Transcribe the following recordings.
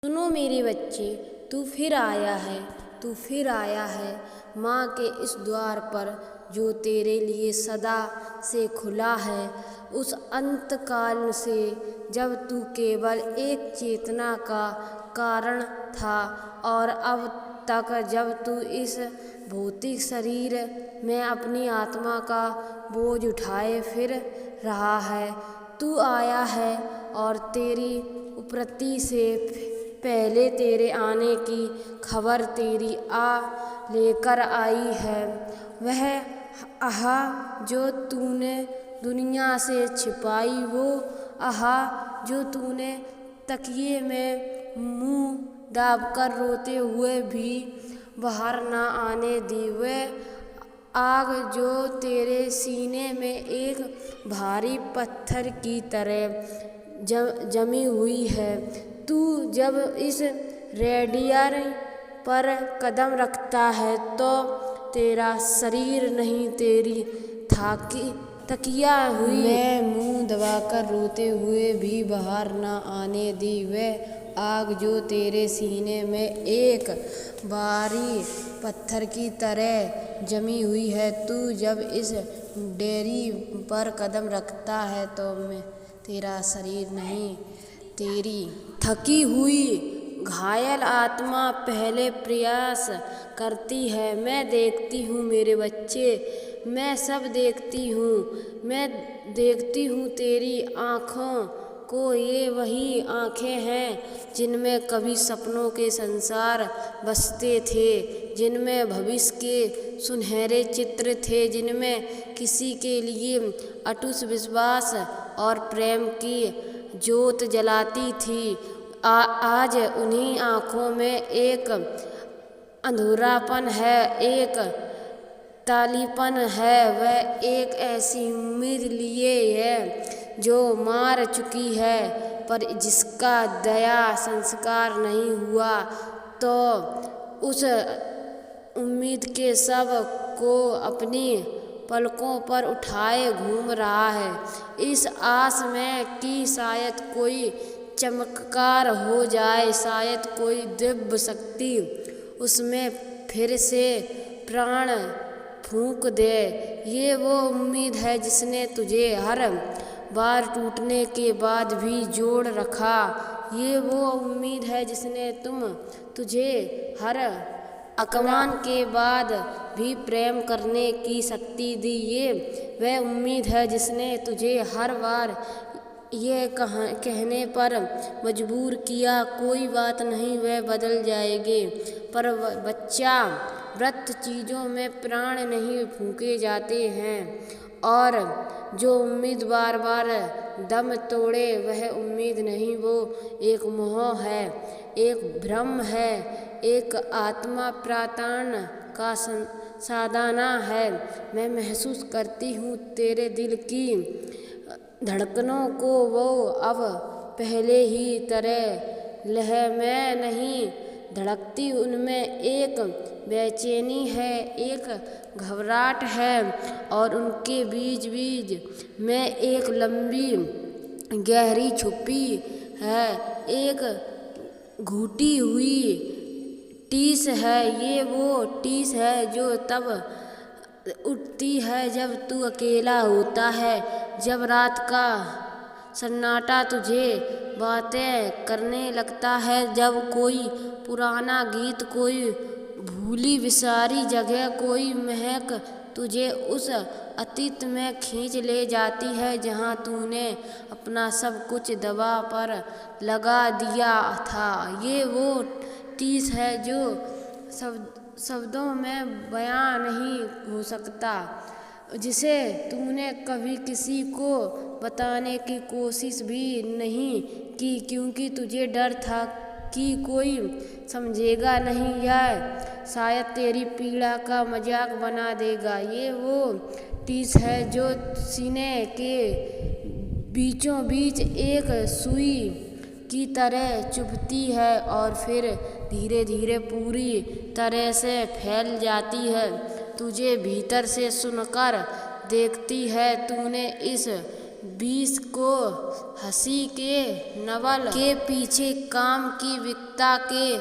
सुनो मेरे बच्चे, तू फिर आया है, तू फिर आया है माँ के इस द्वार पर जो तेरे लिए सदा से खुला है। उस अंतकाल से जब तू केवल एक चेतना का कारण था और अब तक जब तू इस भौतिक शरीर में अपनी आत्मा का बोझ उठाए फिर रहा है। तू आया है और तेरी उपरति से पहले तेरे आने की खबर तेरी लेकर आई है। वह आह जो तूने दुनिया से छिपाई, वो आह जो तूने तकिए में मुंह दाबकर रोते हुए भी बाहर ना आने दी, वह आग जो तेरे सीने में एक भारी पत्थर की तरह जमी हुई है। तू जब इस रेडियर पर कदम रखता है तो तेरा शरीर नहीं, तेरी तकिया हुई मैं मुंह दबाकर रोते हुए भी बाहर ना आने दी, वह आग जो तेरे सीने में एक भारी पत्थर की तरह जमी हुई है। तू जब इस डेयरी पर कदम रखता है तो मैं तेरा शरीर नहीं, तेरी थकी हुई घायल आत्मा पहले प्रयास करती है। मैं देखती हूँ मेरे बच्चे, मैं सब देखती हूँ। मैं देखती हूँ तेरी आँखों को, ये वही आँखें हैं जिनमें कभी सपनों के संसार बसते थे, जिनमें भविष्य के सुनहरे चित्र थे, जिनमें किसी के लिए अटूट विश्वास और प्रेम की ज्योत जलाती थी। आज उन्हीं आँखों में एक अंधुरापन है, एक तालीपन है। वह एक ऐसी उम्मीद लिए है जो मार चुकी है, पर जिसका दया संस्कार नहीं हुआ, तो उस उम्मीद के सब को अपनी पलकों पर उठाए घूम रहा है, इस आस में कि शायद कोई चमत्कार हो जाए, शायद कोई दिव्य शक्ति उसमें फिर से प्राण फूंक दे। ये वो उम्मीद है जिसने तुझे हर बार टूटने के बाद भी जोड़ रखा। ये वो उम्मीद है जिसने तुझे हर अपमान के बाद भी प्रेम करने की शक्ति दी। ये वह उम्मीद है जिसने तुझे हर बार ये कहने पर मजबूर किया, कोई बात नहीं, वह बदल जाएंगे। पर बच्चा, व्रत चीज़ों में प्राण नहीं फूंके जाते हैं, और जो उम्मीद बार बार दम तोड़े वह उम्मीद नहीं, वो एक मोह है, एक भ्रम है, एक आत्मा प्रातान का साधना है। मैं महसूस करती हूँ तेरे दिल की धड़कनों को, वो अब पहले ही तरह लह में नहीं धड़कती, उनमें एक बेचैनी है, एक घबराहट है, और उनके बीच बीच में एक लंबी गहरी छुपी है, एक घुटी हुई टीस है। ये वो टीस है जो तब उठती है जब तू अकेला होता है, जब रात का सन्नाटा तुझे बातें करने लगता है, जब कोई पुराना गीत, कोई भूली विसारी जगह, कोई महक तुझे उस अतीत में खींच ले जाती है जहाँ तूने अपना सब कुछ दबा पर लगा दिया था। ये वो टीस है जो शब्दों में बयां नहीं हो सकता, जिसे तूने कभी किसी को बताने की कोशिश भी नहीं की, क्योंकि तुझे डर था कि कोई समझेगा नहीं या शायद तेरी पीड़ा का मजाक बना देगा। ये वो टीस है जो सीने के बीचों बीच एक सुई की तरह चुभती है और फिर धीरे धीरे पूरी तरह से फैल जाती है, तुझे भीतर से सुनकर देखती है। तूने इस विष को हंसी के नवल के पीछे, काम की विकता के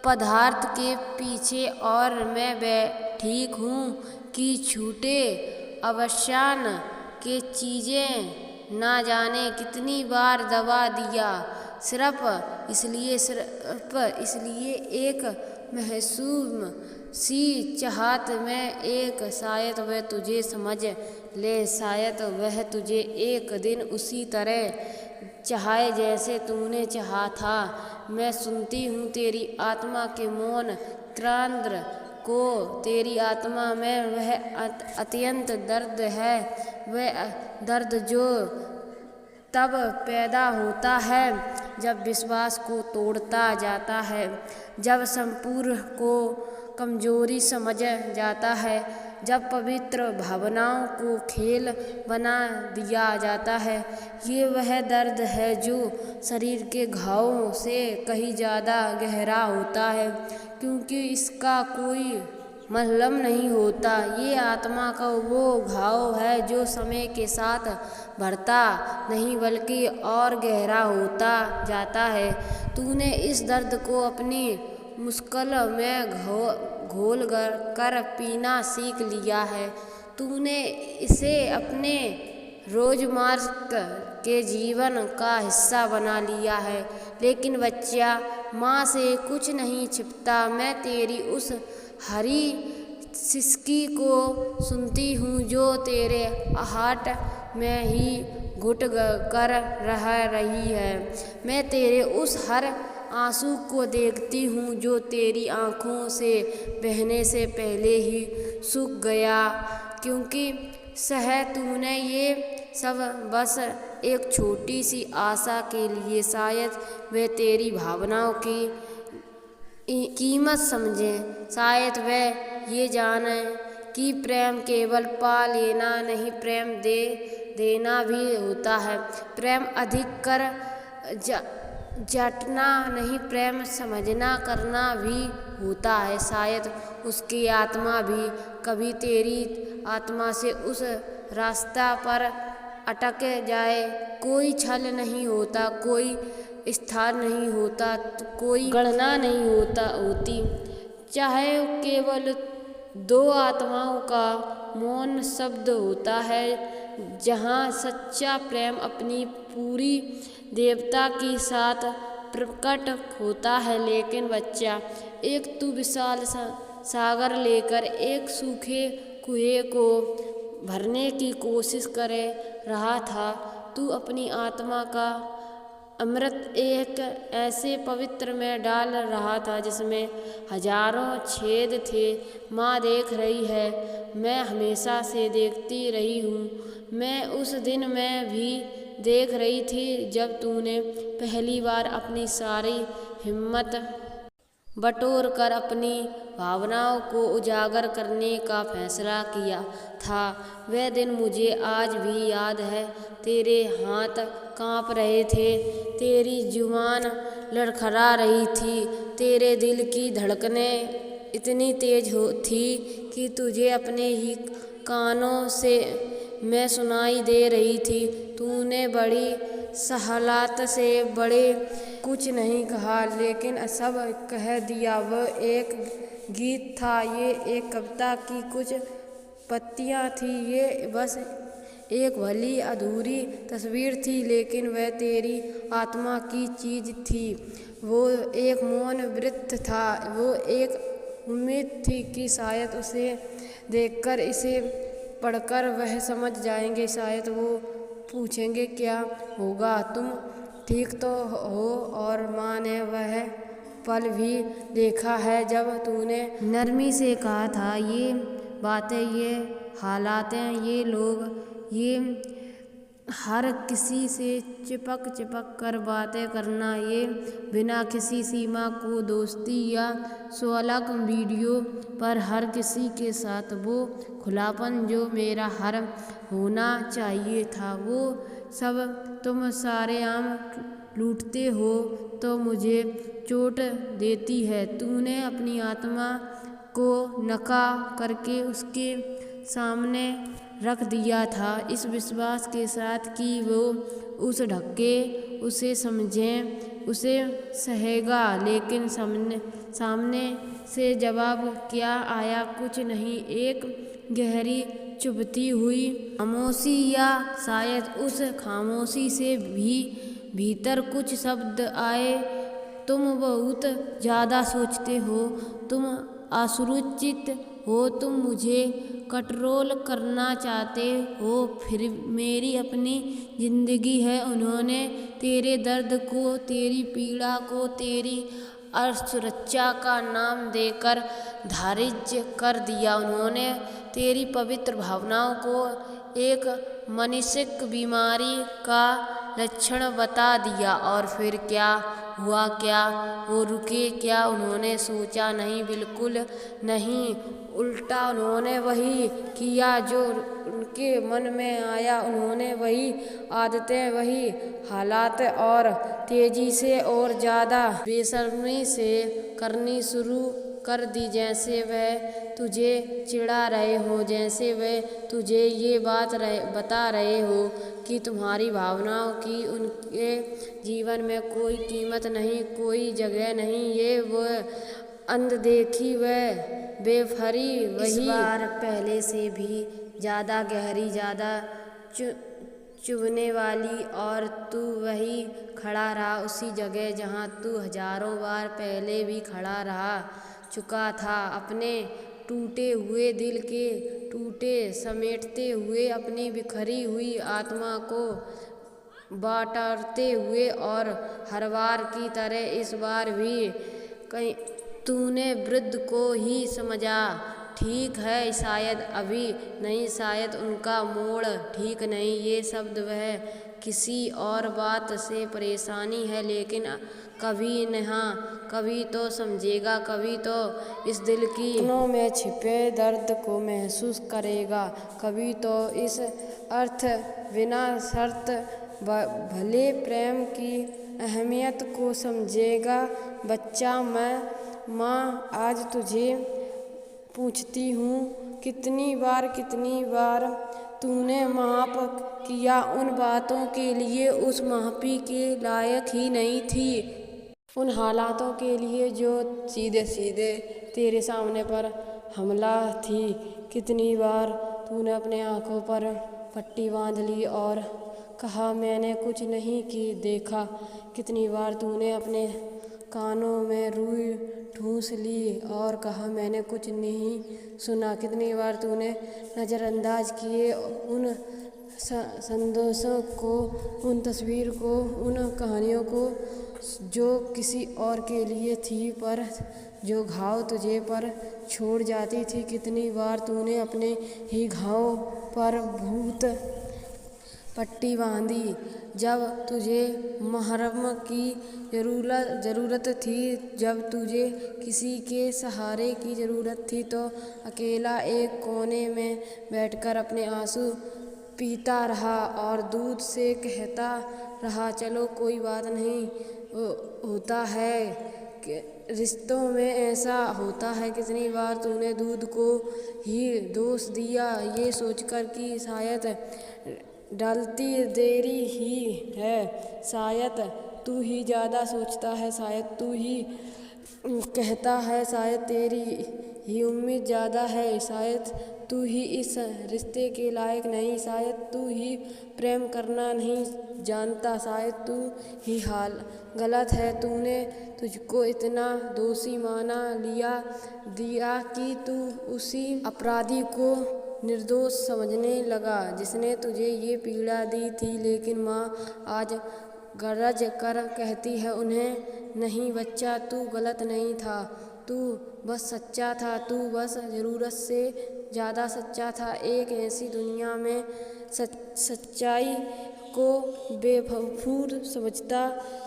पदार्थ के पीछे, और मैं ठीक हूँ कि छूटे अवसान के चीज़ें ना जाने कितनी बार दबा दिया, सिर्फ इसलिए एक महसूम सी चाहत में, एक शायद वह तुझे समझ ले, शायद वह तुझे एक दिन उसी तरह चाहे जैसे तूने चाहा था। मैं सुनती हूँ तेरी आत्मा के मौन क्रंद को, तेरी आत्मा में वह अत्यंत दर्द है, वह दर्द जो तब पैदा होता है जब विश्वास को तोड़ता जाता है, जब संपूर्ण को कमजोरी समझ जाता है, जब पवित्र भावनाओं को खेल बना दिया जाता है। ये वह दर्द है जो शरीर के घावों से कहीं ज़्यादा गहरा होता है, क्योंकि इसका कोई मलहम नहीं होता। ये आत्मा का वो घाव है जो समय के साथ बढ़ता नहीं बल्कि और गहरा होता जाता है। तूने इस दर्द को अपनी मुश्किल में घोल कर पीना सीख लिया है, तूने इसे अपने रोजमर्रा के जीवन का हिस्सा बना लिया है। लेकिन बच्चा, माँ से कुछ नहीं छिपता। मैं तेरी उस हरी सिसकी को सुनती हूँ जो तेरे आहट में ही घुट कर रह रही है। मैं तेरे उस हर आंसू को देखती हूँ जो तेरी आँखों से बहने से पहले ही सूख गया, क्योंकि सह तूने ये सब बस एक छोटी सी आशा के लिए। शायद वे तेरी भावनाओं की कीमत समझे, शायद वह ये जाने कि प्रेम केवल पा लेना नहीं, प्रेम दे देना भी होता है। प्रेम अधिक कर जटना नहीं, प्रेम समझना करना भी होता है। शायद उसकी आत्मा भी कभी तेरी आत्मा से उस रास्ता पर अटक जाए। कोई छल नहीं होता, कोई स्थान नहीं होता, कोई गणना नहीं होती, चाहे केवल दो आत्माओं का मौन शब्द होता है, जहाँ सच्चा प्रेम अपनी पूरी देवता के साथ प्रकट होता है। लेकिन बच्चा, एक तू विशाल सागर लेकर एक सूखे कुएं को भरने की कोशिश कर रहा था। तू अपनी आत्मा का अमृत एक ऐसे पवित्र में डाल रहा था जिसमें हजारों छेद थे। माँ देख रही है, मैं हमेशा से देखती रही हूँ। मैं उस दिन में भी देख रही थी जब तूने पहली बार अपनी सारी हिम्मत बटोर कर अपनी भावनाओं को उजागर करने का फैसला किया था। वह दिन मुझे आज भी याद है। तेरे हाथ कांप रहे थे, तेरी जुबान लड़खड़ा रही थी, तेरे दिल की धड़कनें इतनी तेज थी कि तुझे अपने ही कानों से मैं सुनाई दे रही थी। तूने बड़ी सहलात से बड़े कुछ नहीं कहा, लेकिन सब कह दिया। वह एक गीत था, ये एक कविता की कुछ पत्तियाँ थी, ये बस एक भली अधूरी तस्वीर थी, लेकिन वह तेरी आत्मा की चीज़ थी। वो एक मौन व्रत था, वो एक उम्मीद थी कि शायद उसे देखकर, इसे पढ़कर वह समझ जाएंगे। शायद वो पूछेंगे, क्या होगा, तुम ठीक तो हो? और माँ ने वह पल भी देखा है जब तूने नरमी से कहा था, ये बातें, ये हालातें, ये लोग, ये हर किसी से चिपक कर बातें करना, ये बिना किसी सीमा को दोस्ती या सोलग वीडियो पर हर किसी के साथ वो खुलापन जो मेरा हर होना चाहिए था, वो सब तुम सारे आम लूटते हो तो मुझे चोट देती है। तूने अपनी आत्मा को नका करके उसके सामने रख दिया था, इस विश्वास के साथ कि वो उस ढके उसे समझें, उसे सहेगा। लेकिन सामने से जवाब क्या आया? कुछ नहीं। एक गहरी चुभती हुई खामोशी, या शायद उस खामोशी से भी भीतर कुछ शब्द आए। तुम बहुत ज़्यादा सोचते हो, तुम असुरक्षित हो, तुम मुझे कंट्रोल करना चाहते हो। फिर मेरी अपनी जिंदगी है। उन्होंने तेरे दर्द को, तेरी पीड़ा को, तेरी असुरक्षा का नाम देकर धारिज कर दिया। उन्होंने तेरी पवित्र भावनाओं को एक मानसिक बीमारी का लक्षण बता दिया। और फिर क्या हुआ? क्या वो रुके? क्या उन्होंने सोचा? नहीं, बिल्कुल नहीं। उल्टा उन्होंने वही किया जो उनके मन में आया। उन्होंने वही आदतें, वही हालात और तेजी से और ज़्यादा बेशर्मी से करनी शुरू कर दी, जैसे वह तुझे चिढ़ा रहे हो, जैसे वह तुझे ये बात बता रहे हो कि तुम्हारी भावनाओं की उनके जीवन में कोई कीमत नहीं, कोई जगह नहीं। ये वो अनदेखी, वह बेफरी, वही इस बार पहले से भी ज़्यादा गहरी, ज़्यादा चुभने वाली। और तू वही खड़ा रहा, उसी जगह जहाँ तू हजारों बार पहले भी खड़ा रहा चुका था, अपने टूटे हुए दिल के टूटे समेटते हुए, अपनी बिखरी हुई आत्मा को बांटते हुए। और हर बार की तरह इस बार भी कहीं तूने वृद्ध को ही समझा। ठीक है, शायद अभी नहीं, शायद उनका मोड़ ठीक नहीं, ये शब्द वह किसी और बात से परेशानी है, लेकिन कभी नहीं, कभी तो समझेगा, कभी तो इस दिल की कोनों में छिपे दर्द को महसूस करेगा, कभी तो इस अर्थ बिना शर्त भले प्रेम की अहमियत को समझेगा। बच्चा, मैं माँ आज तुझे पूछती हूँ, कितनी बार तूने माफ किया उन बातों के लिए उस माफी के लायक ही नहीं थी, उन हालातों के लिए जो सीधे सीधे तेरे सामने पर हमला थी। कितनी बार तूने अपने आँखों पर पट्टी बांध ली और कहा मैंने कुछ नहीं की देखा। कितनी बार तूने अपने कानों में रुई ठूंस ली और कहा मैंने कुछ नहीं सुना। कितनी बार तूने नज़रअंदाज किए उन संदेशों को, उन तस्वीर को, उन कहानियों को जो किसी और के लिए थी, पर जो घाव तुझे पर छोड़ जाती थी। कितनी बार तूने अपने ही घाव पर भूत पट्टी बांधी जब तुझे महरम की ज़रूरत थी, जब तुझे किसी के सहारे की ज़रूरत थी, तो अकेला एक कोने में बैठकर अपने आंसू पीता रहा और दूध से कहता रहा चलो कोई बात नहीं। होता है कि रिश्तों में ऐसा होता है। कितनी बार तूने दूध को ही दोष दिया, ये सोचकर कि शायद डालती देरी ही है, शायद तू ही ज़्यादा सोचता है, शायद तू ही कहता है, शायद तेरी ही उम्मीद ज़्यादा है, शायद तू ही इस रिश्ते के लायक नहीं, शायद तू ही प्रेम करना नहीं जानता, शायद तू ही हाल गलत है। तूने तुझको इतना दोषी माना दिया कि तू उसी अपराधी को निर्दोष समझने लगा जिसने तुझे ये पीड़ा दी थी। लेकिन माँ आज गरज कर कहती है उन्हें, नहीं बच्चा, तू गलत नहीं था, तू बस सच्चा था, तू बस ज़रूरत से ज़्यादा सच्चा था। एक ऐसी दुनिया में सच्चाई को बेफूर समझता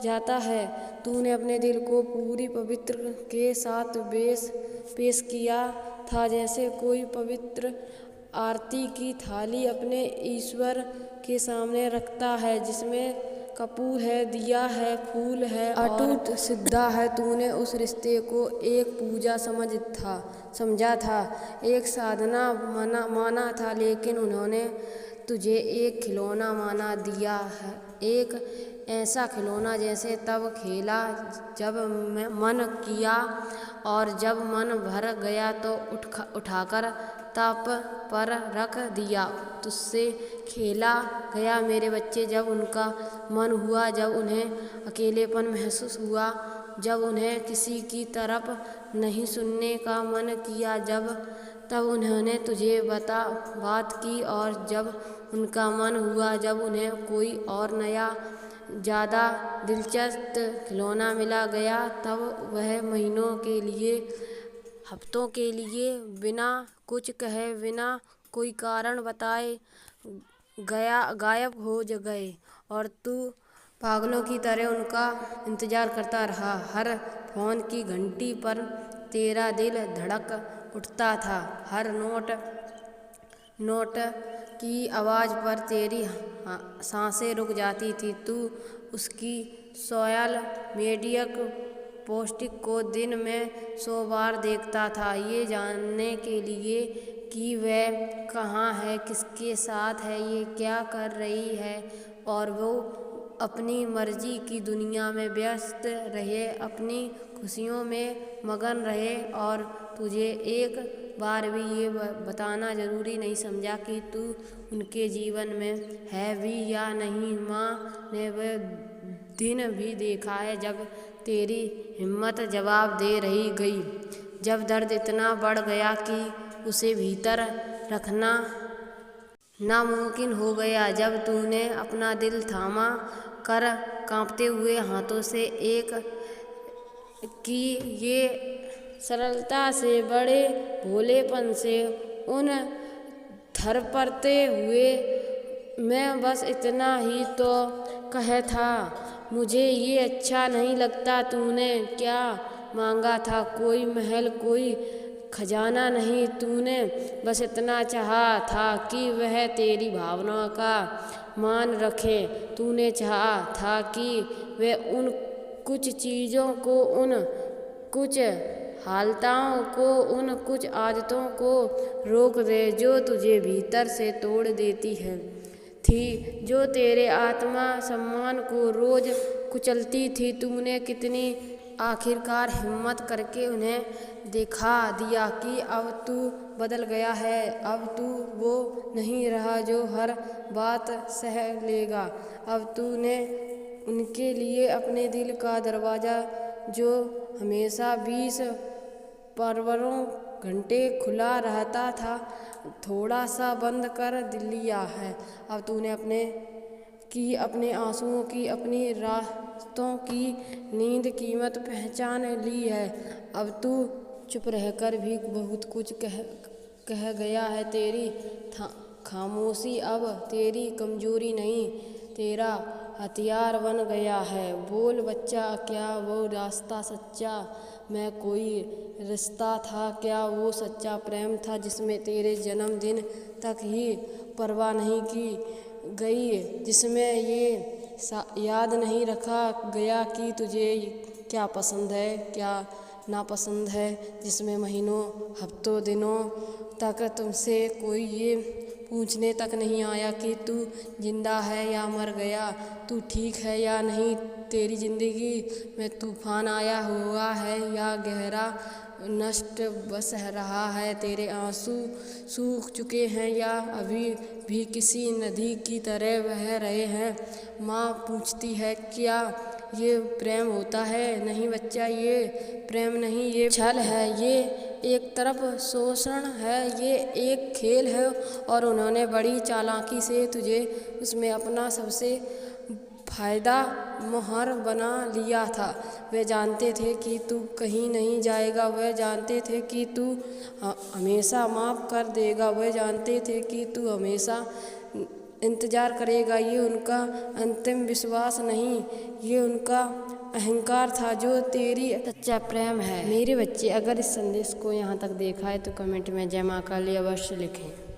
जाता है। तूने अपने दिल को पूरी पवित्र के साथ पेश किया था, जैसे कोई पवित्र आरती की थाली अपने ईश्वर के सामने रखता है, जिसमें कपूर है, दिया है, फूल है, अटूट श्रद्धा है। तूने उस रिश्ते को एक पूजा समझा था, एक साधना माना था, लेकिन उन्होंने तुझे एक खिलौना बना दिया है, एक ऐसा खिलौना जैसे तब खेला जब मन किया, और जब मन भर गया तो उठाकर तप पर रख दिया। तुझसे खेला गया मेरे बच्चे जब उनका मन हुआ, जब उन्हें अकेलेपन महसूस हुआ, जब उन्हें किसी की तरफ नहीं सुनने का मन किया, तब उन्होंने तुझे बात की, और जब उनका मन हुआ, जब उन्हें कोई और नया ज़्यादा दिलचस्प खिलौना मिला गया, तब वह महीनों के लिए, हफ्तों के लिए बिना कुछ कहे, बिना कोई कारण बताए गायब हो गए, और तू पागलों की तरह उनका इंतजार करता रहा। हर फोन की घंटी पर तेरा दिल धड़क उठता था, हर नोट की आवाज़ पर तेरी सांसें रुक जाती थी। तू उसकी सोशल मीडिया पोस्टिंग को दिन में 100 बार देखता था, ये जानने के लिए कि वह कहाँ है, किसके साथ है, ये क्या कर रही है, और वो अपनी मर्जी की दुनिया में व्यस्त रहे, अपनी खुशियों में मगन रहे, और तुझे एक बार भी ये बताना ज़रूरी नहीं समझा कि तू उनके जीवन में है भी या नहीं। माँ ने वह दिन भी देखा है जब तेरी हिम्मत जवाब दे रही गई, जब दर्द इतना बढ़ गया कि उसे भीतर रखना नामुमकिन हो गया, जब तूने अपना दिल थामा कर कांपते हुए हाथों से कि ये सरलता से, बड़े भोलेपन से, उन थरपरते हुए मैं बस इतना ही तो कहा था, मुझे ये अच्छा नहीं लगता। तूने क्या मांगा था? कोई महल, कोई खजाना नहीं, तूने बस इतना चाहा था कि वह तेरी भावनाओं का मान रखे। तूने चाहा था कि वह उन कुछ चीज़ों को, उन कुछ हालतों को, उन कुछ आदतों को रोक दे जो तुझे भीतर से तोड़ देती थी, जो तेरे आत्मा सम्मान को रोज कुचलती थी। तूने कितनी आखिरकार हिम्मत करके उन्हें दिखा दिया कि अब तू बदल गया है, अब तू वो नहीं रहा जो हर बात सह लेगा। अब तूने उनके लिए अपने दिल का दरवाज़ा, जो हमेशा 20 परवरों घंटे खुला रहता था, थोड़ा सा बंद कर लिया है। अब तूने अपने आंसुओं की, अपनी रातों की नींद कीमत पहचान ली है। अब तू चुप रहकर भी बहुत कुछ कह गया है। तेरी खामोशी अब तेरी कमजोरी नहीं, तेरा हथियार बन गया है। बोल बच्चा, क्या वो रास्ता सच्चा में कोई रिश्ता था? क्या वो सच्चा प्रेम था जिसमें तेरे जन्मदिन तक ही परवाह नहीं की गई, जिसमें ये याद नहीं रखा गया कि तुझे क्या पसंद है, क्या नापसंद है, जिसमें महीनों, हफ्तों, दिनों तक तुमसे कोई ये पूछने तक नहीं आया कि तू जिंदा है या मर गया, तू ठीक है या नहीं। तेरी जिंदगी में तूफान आया हुआ है या गहरा नष्ट बस रहा है, तेरे आंसू सूख चुके हैं या अभी भी किसी नदी की तरह बह रहे हैं। माँ पूछती है, क्या ये प्रेम होता है? नहीं बच्चा, ये प्रेम नहीं, ये छल है, ये एक तरफ शोषण है, ये एक खेल है, और उन्होंने बड़ी चालाकी से तुझे उसमें अपना सबसे फायदा मोहर बना लिया था। वे जानते थे कि तू कहीं नहीं जाएगा, वे जानते थे कि तू हमेशा माफ़ कर देगा, वे जानते थे कि तू हमेशा इंतज़ार करेगा। ये उनका अंतिम विश्वास नहीं, ये उनका अहंकार था जो तेरी सच्चा प्रेम है। मेरे बच्चे, अगर इस संदेश को यहाँ तक देखा है तो कमेंट में जय माँ काली अवश्य लिखें।